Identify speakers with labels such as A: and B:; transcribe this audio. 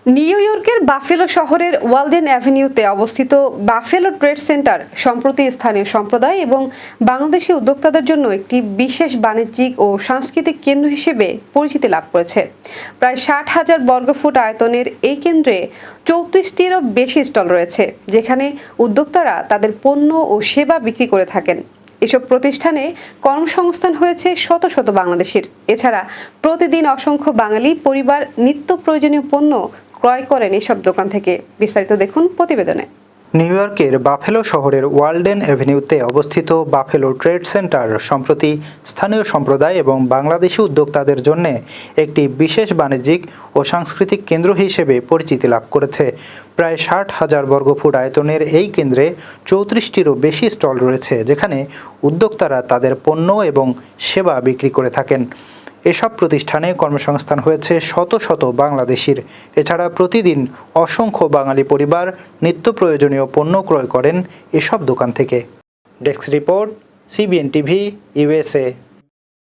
A: New ইয়র্কের buffalo শহরের Walden অ্যাভিনিউতে অবস্থিত বাফেলো ট্রেড সেন্টার সম্প্রতি স্থানীয় সম্প্রদায় এবং বাংলাদেশি উদ্যোক্তাদের জন্য একটি বিশেষ বাণিজ্যিক ও সাংস্কৃতিক কেন্দ্র হিসেবে পরিচিতি লাভ করেছে। প্রায় 60,000 বর্গফুট আয়তনের এই কেন্দ্রে 34টিরও বেশি স্টল রয়েছে, যেখানে উদ্যোক্তারা তাদের পণ্য ও সেবা বিক্রি করে থাকেন। এসব প্রতিষ্ঠানে কর্মসংস্থান হয়েছে শত শত বাংলাদেশির। এছাড়া প্রতিদিন অসংখ্য বাঙালি পরিবার নিত্য প্রয়োজনীয় পণ্য ক্রয় করেন এসব দোকান থেকে। বিস্তারিত দেখুন প্রতিবেদনে।
B: নিউ ইয়র্কের বাফেলো শহরের ওয়ালডেন অ্যাভিনিউতে অবস্থিত বাফেলো ট্রেড সেন্টার সম্প্রতি স্থানীয় সম্প্রদায় এবং বাংলাদেশি উদ্যোক্তাদের জন্য একটি বিশেষ বাণিজ্যিক ও সাংস্কৃতিক কেন্দ্র হিসেবে পরিচিতি লাভ করেছে। প্রায় 60,000 বর্গফুট আয়তনের এই কেন্দ্রে 34টিরও বেশি স্টল রয়েছে, যেখানে উদ্যোক্তারা তাদের পণ্য এবং সেবা বিক্রি করে থাকেন। এসব প্রতিষ্ঠানে কর্মসংস্থান হয়েছে শত শত বাংলাদেশির। এছাড়া প্রতিদিন অসংখ্য বাঙালি পরিবার নিত্য প্রয়োজনীয় পণ্য ক্রয় করেন এসব দোকান থেকে। Desk report, CBN TV, USA।